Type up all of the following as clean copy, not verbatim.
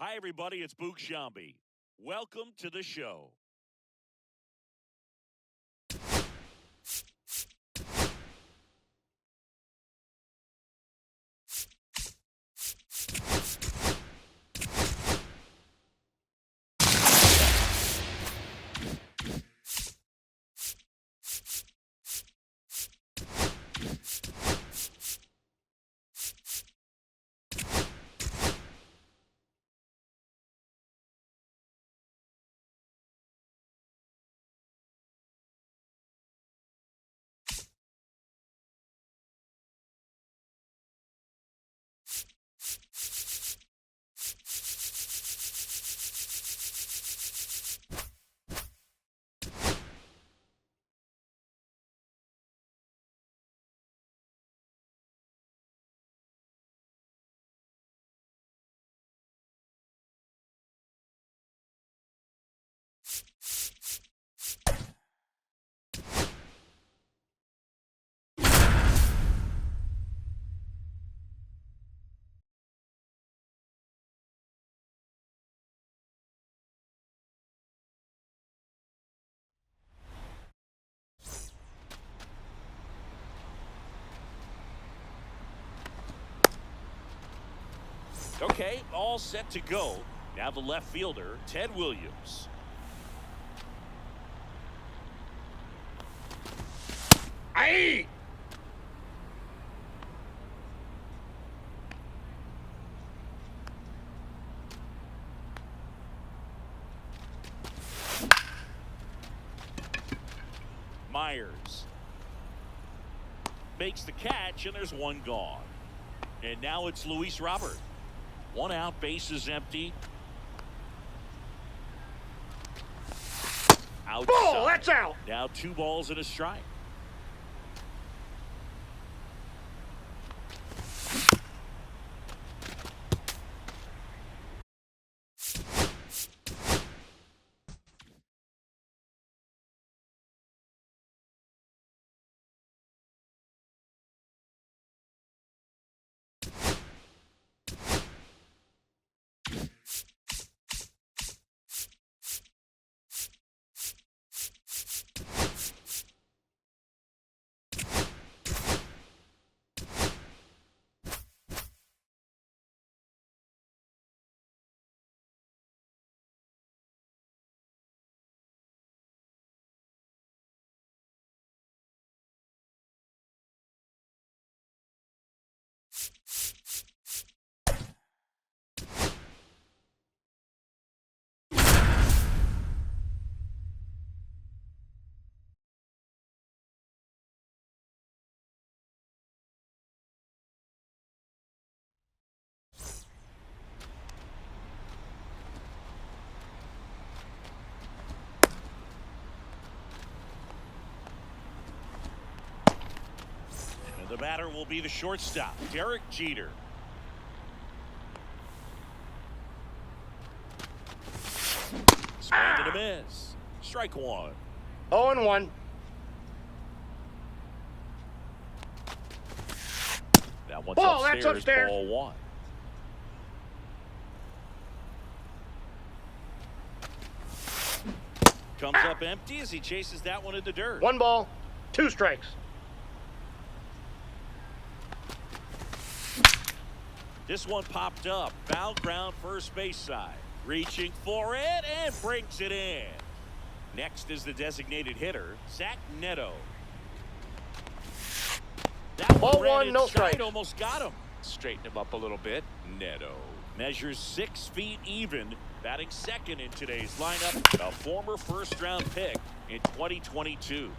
Hi, everybody. It's Boog Shambi. Welcome to the show. Okay, all set to go. Now the left fielder, Ted Williams. Aye! Myers makes the catch, and there's one gone. And now it's Luis Robert. One out, bases empty. Outside. Ball, that's out. Now 2 balls and a strike. The batter will be the shortstop, Derek Jeter. Swing and a miss. Strike 1. 0-1. That one's Ball, upstairs, that's upstairs. Ball 1. Comes up empty as he chases that one in the dirt. 1 ball, 2 strikes. This one popped up. Foul ground, first base side. Reaching for it and brings it in. Next is the designated hitter, Zach Neto. That Ball ran 1, no inside, strikes. almost got him. Straighten him up a little bit. Neto measures 6 feet even, batting second in today's lineup. A former first-round pick in 2022.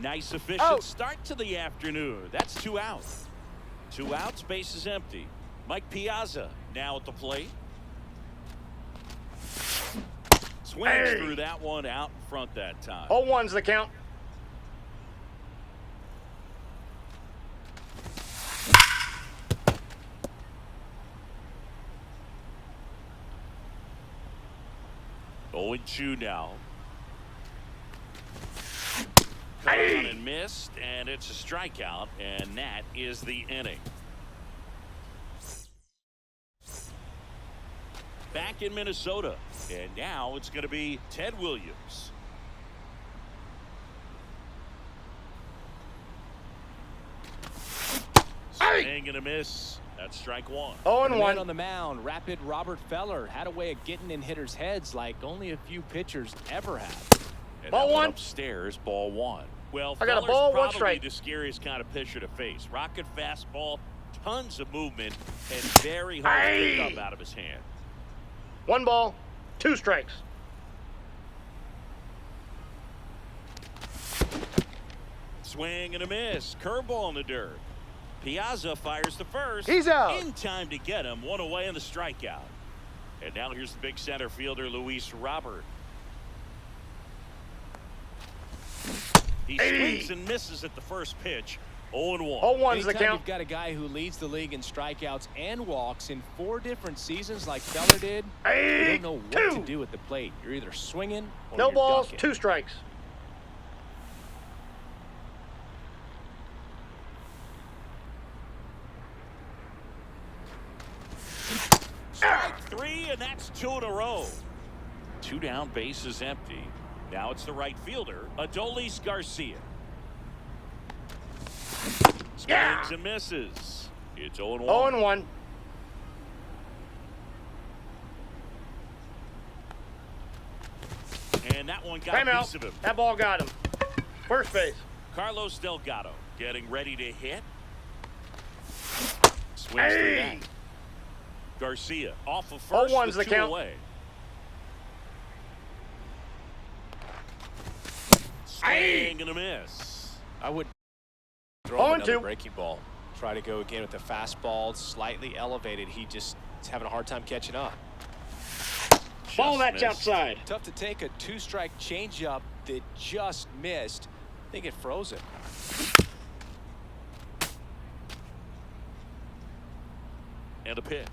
Nice efficient start to the afternoon. That's 2 outs. 2 outs, base is empty. Mike Piazza now at the plate. Swings through that one out in front that time. 0-1's the count. Oh, 2 now. Cut on and missed, and it's a strikeout, and that is the inning. back in Minnesota. And now it's going to be Ted Williams. Swing and a miss. That's strike one. 0-1 on the mound. Rapid Robert Feller had a way of getting in hitters' heads like only a few pitchers ever have. And ball that one. Upstairs, ball one. Well, I got a Feller's ball, one probably strike. the scariest kind of pitcher to face. Rocket fastball, tons of movement, and very hard to pick up out of his hand. 1 ball, 2 strikes. Swing and a miss. Curveball in the dirt. Piazza fires the first. He's out. In time to get him. One away in the strikeout. And now here's the big center fielder, Luis Robert. He swings and misses at the first pitch. 0-1. 0-1's the Anytime count. you've got a guy who leads the league in strikeouts and walks in 4 different seasons like Feller did, you don't know what to do at the plate. You're either swinging or No you're balls, ducking. 2 strikes. Strike 3, and that's 2 in a row. 2 down, bases empty. Now it's the right fielder, Adolis Garcia. Swings and misses. It's 0-1. 0-1. And that one got a Timeout. piece of him. That ball got him. First base. Carlos Delgado getting ready to hit. Swings through that. Garcia off of first 0-1's with the 2 count. away. Swing and a miss. I would throw him another 0-2. breaking ball. Try to go again with the fastball, slightly elevated. He just is having a hard time catching up. Ball Just that's missed. outside. Tough to take a 2-strike changeup that just missed. I think it froze him. And a pitch.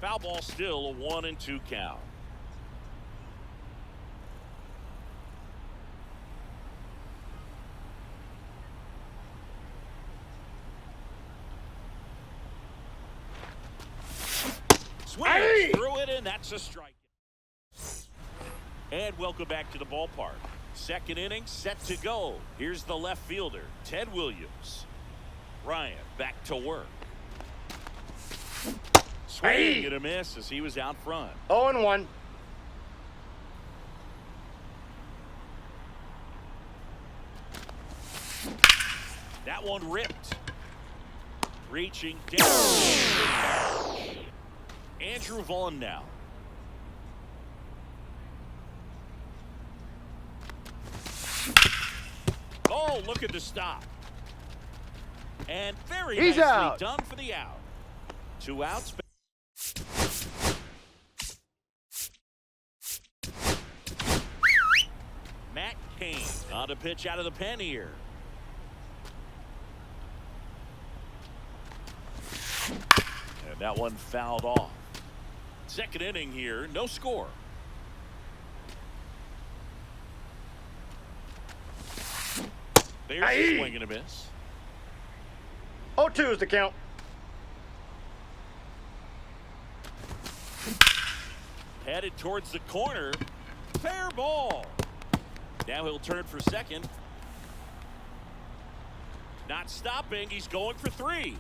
Foul ball, still a 1-2 count. Swings through it, and that's a strike. And welcome back to the ballpark. Second inning set to go. Here's the left fielder, Ted Williams. Ryan back to work. Swing and a miss as he was out front. 0-1. That one ripped. Reaching down. Andrew Vaughn now. Oh, look at the stop. And very He's nicely out. done for the out. 2 outs. Matt Cain on a pitch out of the pen here. And that one fouled off. Second inning here, no score. There's a swing and a miss. 0-2 is the count. Headed towards the corner. Fair ball. Now he'll turn for second. Not stopping. He's going for 3.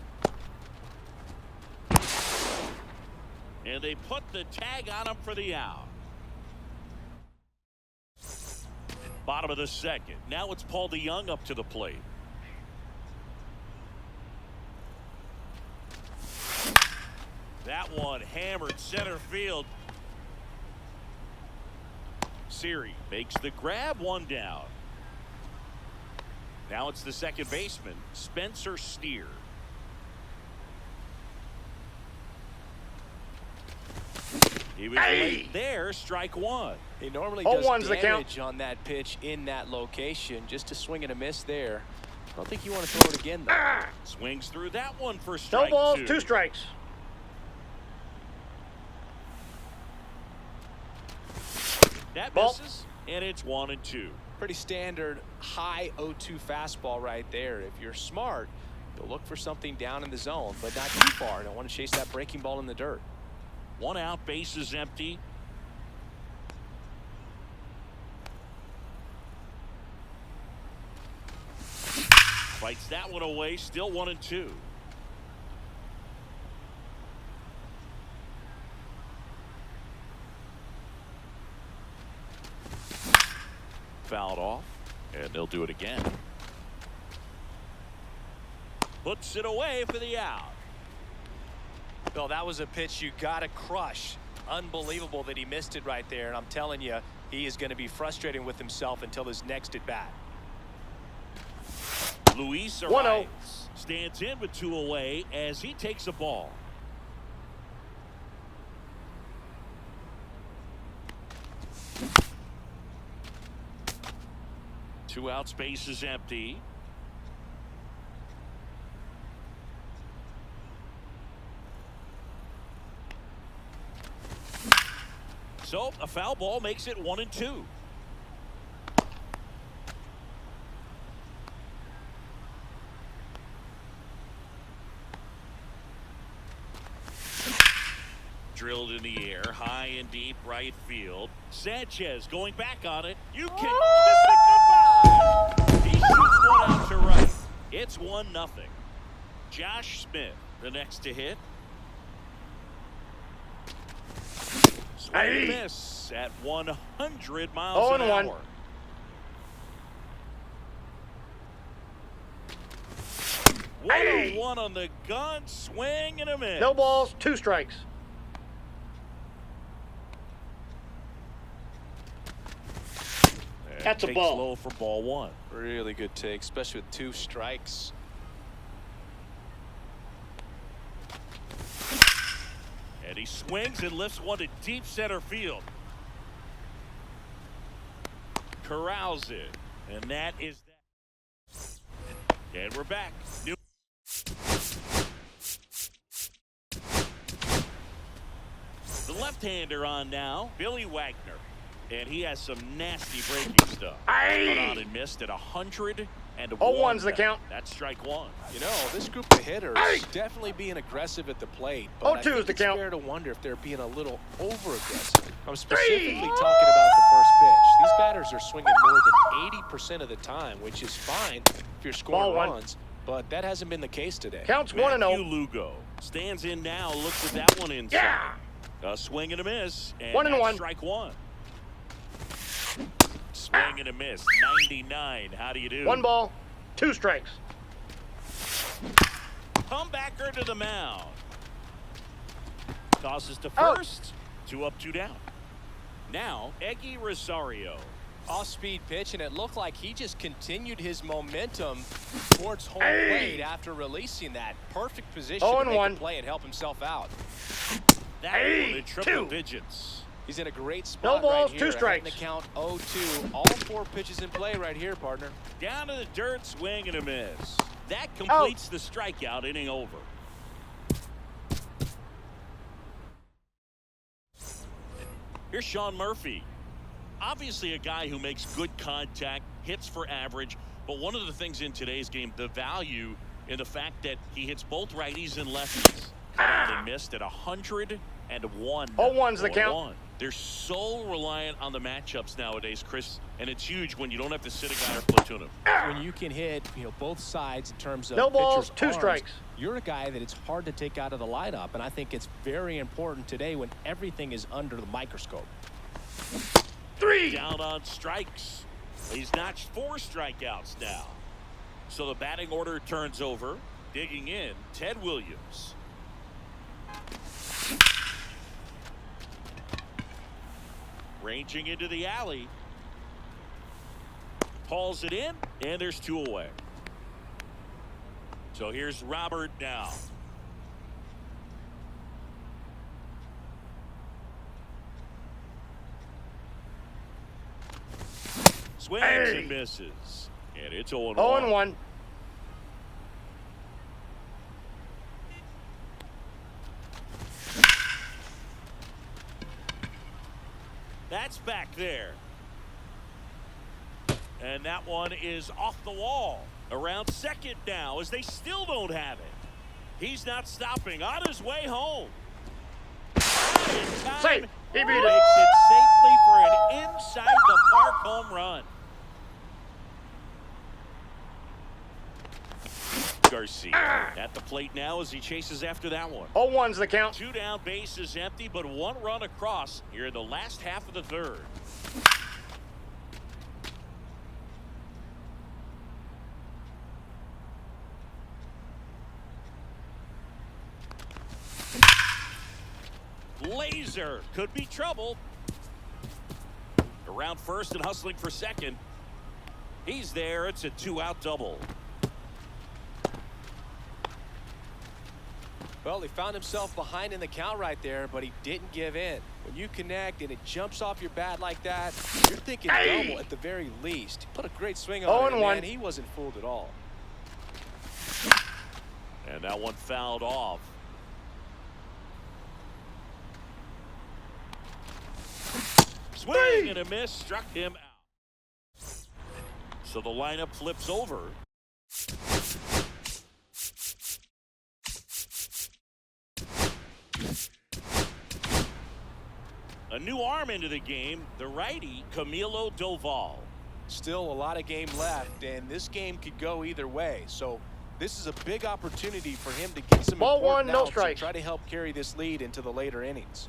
And they put the tag on him for the out. Bottom of the second. Now it's Paul DeYoung up to the plate. That one hammered center field. Siri makes the grab, 1 down. Now it's the second baseman, Spencer Steer. He was late there, strike 1. He normally 0-1's does the count. damage on that pitch in that location. Just a swing and a miss there. I don't think you want to throw it again, though. Swings through that one for No strike balls, 2. 2 strikes. That Ball. misses, and it's 1-2. Pretty standard high 0-2 fastball right there. If you're smart, you'll look for something down in the zone, but not too far. Don't want to chase that breaking ball in the dirt. One out, bases empty. Fights that one away, still 1-2. Fouled off, and they'll do it again. Puts it away for the out. Bill, that was a pitch you got to crush. Unbelievable that he missed it right there, and I'm telling you, he is going to be frustrated with himself until his next at bat. Luis 1-0. arrives, stands in with 2 away as he takes a ball. Two out, space is empty. So a foul ball makes it 1-2. Drilled in the air, high and deep right field. Sanchez going back on it. You can kiss it goodbye. He shoots one out to right. It's 1-0. Josh Smith, the next to hit. Swing and miss at 100 miles an hour. 101 on the gun, swing and a miss. No balls, 2 strikes. That's a ball. Low for ball 1. Really good take, especially with 2 strikes. And he swings and lifts one to deep center field. Corrals it. And that is that. And we're back. The left-hander on now, Billy Wagner. And he has some nasty breaking stuff. Cut on and missed at 101. 0-1's the count. That's strike 1. You know, this group of hitters definitely being aggressive at the plate. But 0-2 is the count. It's fair to wonder if they're being a little over-aggressive. I'm specifically talking about the first pitch. These batters are swinging more than 80% of the time, which is fine if you're scoring runs. But that hasn't been the case today. Counts 1-0. Matthew Lugo stands in now, looks at that one inside. Yeah. A swing and a miss. And 1-1. Strike 1. Swing and a miss. 99. How do you do? 1 ball, 2 strikes. Comebacker to the mound. Tosses to first. 2 up, 2 down. Now, Eggy Rosario. Off-speed pitch, and it looked like he just continued his momentum towards home plate after releasing that. Perfect position to make a play and help himself out. That one in triple digits. He's in a great spot. No balls, right here. 2 strikes. The count 0-2. All 4 pitches in play right here, partner. Down to the dirt, swing and a miss. That completes the strikeout, inning over. Here's Sean Murphy. Obviously a guy who makes good contact, hits for average, but one of the things in today's game, the value in the fact that he hits both righties and lefties. Cut out and missed at 101. 0-1's the count. They're so reliant on the matchups nowadays, Chris, and it's huge when you don't have to sit a guy or platoon him. When you can hit, both sides in terms of no balls, pitchers' 2 arms, strikes. You're a guy that it's hard to take out of the lineup, and I think it's very important today when everything is under the microscope. 3 down on strikes. He's notched 4 strikeouts now. So the batting order turns over. Digging in, Ted Williams. Ranging into the alley. Hauls it in, and there's 2 away. So here's Robert now. Swings and misses. And it's 0-1. 0-1. That's back there. And that one is off the wall. Around second now as they still don't have it. He's not stopping. On his way home. He beat Makes it. it safely for an inside the park home run. Garcia at the plate now as he chases after that one. 0-1's the count. 2 down, bases empty, but 1 run across here in the last half of the third. Laser could be trouble. Around first and hustling for second. He's there. It's a 2-out double. Well, he found himself behind in the count right there, but he didn't give in. When you connect and it jumps off your bat like that, you're thinking double at the very least. He put a great swing on it, man. He wasn't fooled at all. And that one fouled off. Swing and a miss, struck him out. So the lineup flips over. A new arm into the game, the righty Camilo Doval. Still a lot of game left, and this game could go either way. So this is a big opportunity for him to get some Ball important 1, no outs and strikes. try to help carry this lead into the later innings.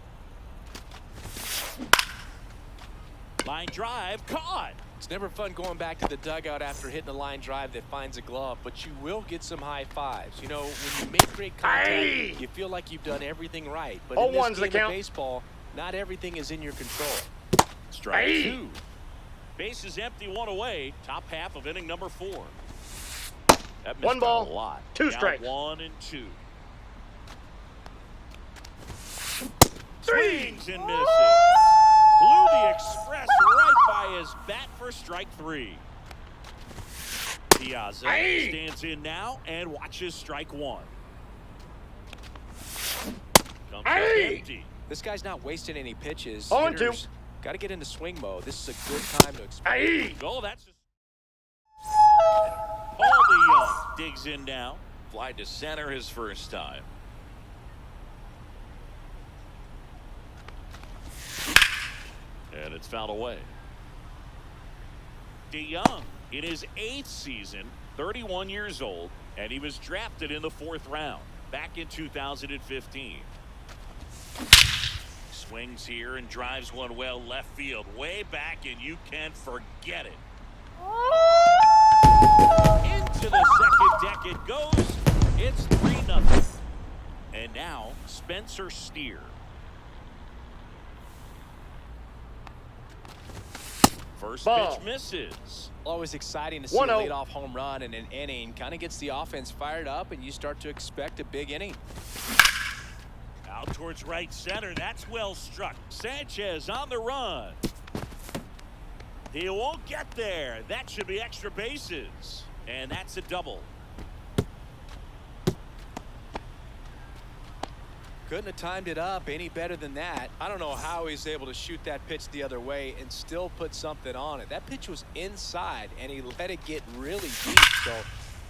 Line drive, caught. It's never fun going back to the dugout after hitting a line drive that finds a glove, but you will get some high fives. You know, when you make great contact, you feel like you've done everything right. But in this 0-1's the game of count. baseball, not everything is in your control. Strike 2. Bases empty, 1 away. Top half of inning number 4. That missed 1 ball, out a lot. 2 Now strikes. 1 and 2. 3. Swings and misses. Blew the express right by his bat for strike 3. Piazza stands in now and watches strike 1. Comes up empty. This guy's not wasting any pitches. 0-2. Got to get into swing mode. This is a good time to expect. Oh, that's just... Paul DeYoung digs in now. Fly to center his first time. And it's fouled away. DeYoung in his 8th season, 31 years old, and he was drafted in the 4th round back in 2015. Swings here and drives one well left field, way back, and you can forget it. Into the second deck it goes. It's 3-0. And now Spencer Steer. First pitch misses. Always exciting to see a 1-0. leadoff home run in an inning. Kind of gets the offense fired up, and you start to expect a big inning. Out towards right center. That's well struck. Sanchez on the run. He won't get there. That should be extra bases. And that's a double. Couldn't have timed it up any better than that. I don't know how he's able to shoot that pitch the other way and still put something on it. That pitch was inside, and he let it get really deep. So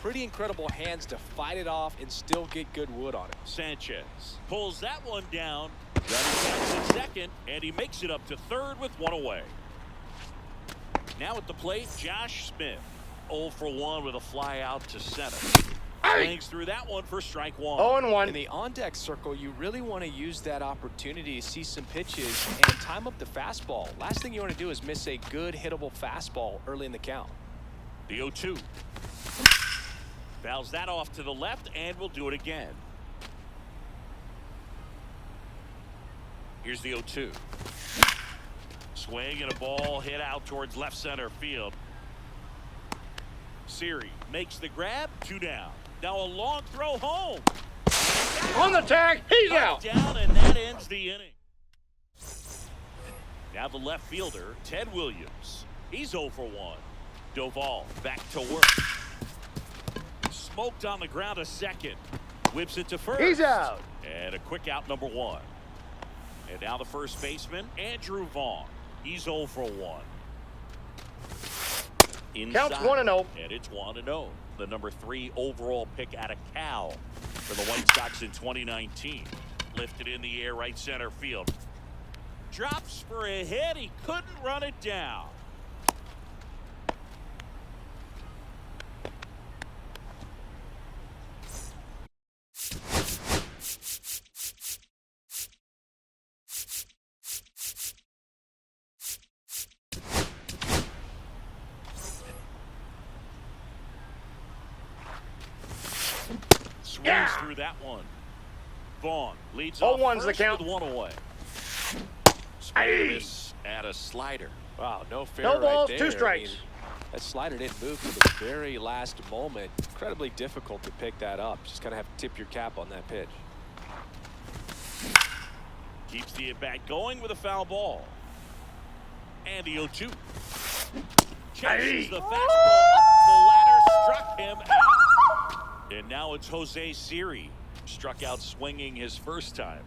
pretty incredible hands to fight it off and still get good wood on it. Sanchez pulls that one down. Running back to second, and he makes it up to third with 1 away. Now at the plate, Josh Smith. 0 for 1 with a fly out to center. Swings through that one for strike 1. 0-1. In the on-deck circle, you really want to use that opportunity to see some pitches and time up the fastball. Last thing you want to do is miss a good hittable fastball early in the count. The 0-2. Fouls that off to the left, and we'll do it again. Here's the 0-2. Swing and a ball hit out towards left center field. Siri makes the grab. 2 down. Now a long throw home. On the tag. He's out. Down, and that ends the inning. Now the left fielder, Ted Williams. He's 0 for 1. Doval back to work. Smoked on the ground a second. Whips it to first. He's out. And a quick out, number 1. And now the first baseman, Andrew Vaughn. He's 0 for 1. Inside. Counts 1-0. And it's 1-0. The number 3 overall pick out of Cal for the White Sox in 2019. Lifted in the air, right center field. drops for a hit. He couldn't run it down. Swings through that one. Vaughn leads off 0-1's the first count. with one away. Miss at a slider. Wow, no fair No balls, right there. 2 strikes. I mean, that slider didn't move to the very last moment. Incredibly difficult to pick that up. Just kind of have to tip your cap on that pitch. Keeps the at-bat going with a foul ball. And the 0-2. Chases the fastball up the ladder, struck him out. And now it's Jose Siri. Struck out swinging his first time.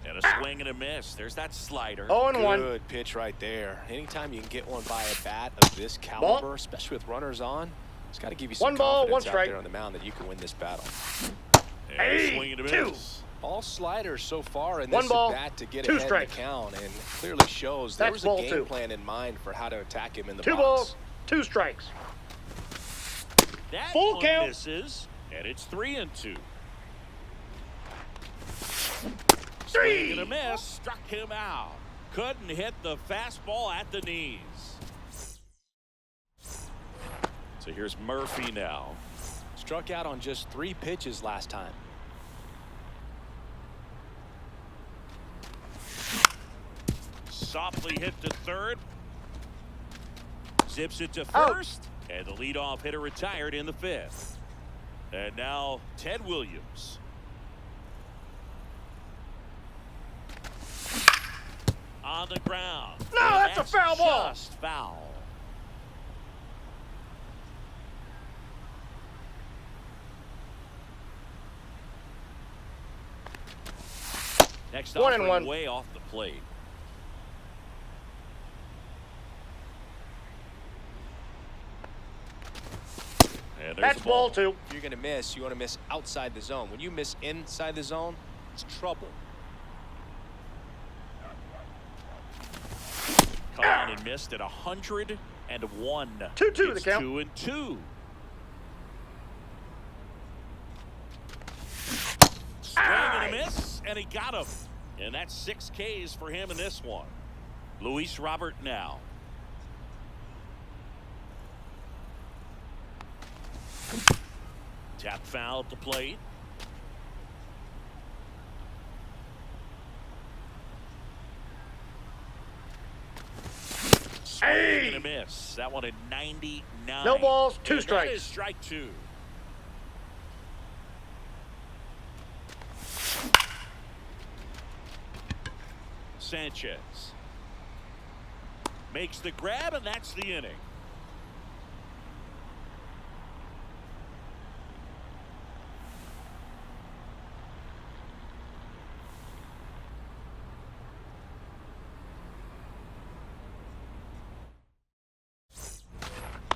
And a swing and a miss. There's that slider. 0-1. Good pitch right there. Anytime you can get one by a bat of this caliber, especially with runners on, it's got to give you some 1 ball, 1 confidence out strike. there on the mound that you can win this battle. And a swing and a 2. miss. All sliders so far in 1 this ball, at bat to get 2 ahead strikes. in the count, and clearly shows there That's was a ball game 2. plan in mind for how to attack him in the 2 box. balls, 2 strikes. That Full one count. misses, and it's 3-2. 3. Swing and a miss, struck him out. Couldn't hit the fastball at the knees. So here's Murphy now. Struck out on just 3 pitches last time. Softly hit to third. Zips it to Out. first. And the leadoff hitter retired in the 5th. And now Ted Williams. On the ground. No, And that's a foul ball. Just foul. Next 1 and offering 1. way off the plate. And there's That's the ball 2. If you're going to miss, you want to miss outside the zone. When you miss inside the zone, it's trouble. Caught on and missed at 101. 2-2 the It's count. 2-2. Swing and a miss, and he got him. And that's 6 Ks for him in this one. Luis Robert now. Tap foul at the plate. Swing and a miss. That one at 99. No balls, 2 And strikes. That is strike 2. Sanchez makes the grab, and that's the inning.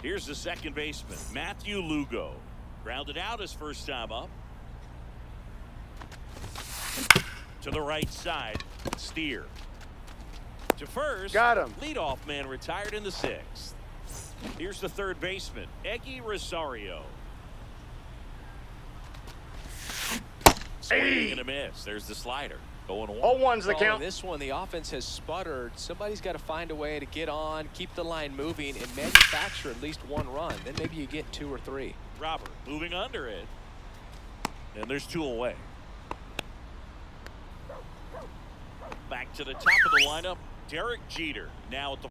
Here's the second baseman, Matthew Lugo. Grounded out his first time up. To the right side, Steer. To first. Got him. Leadoff man retired in the 6th. Here's the third baseman, Eggy Rosario. Swing and a miss. There's the slider. Going 1. 0-1's the Well, count. in this one, the offense has sputtered. Somebody's got to find a way to get on, keep the line moving, and manufacture at least 1 run. Then maybe you get 2 or 3. Robert moving under it. And there's 2 away. Back to the top of the lineup, Derek Jeter now at the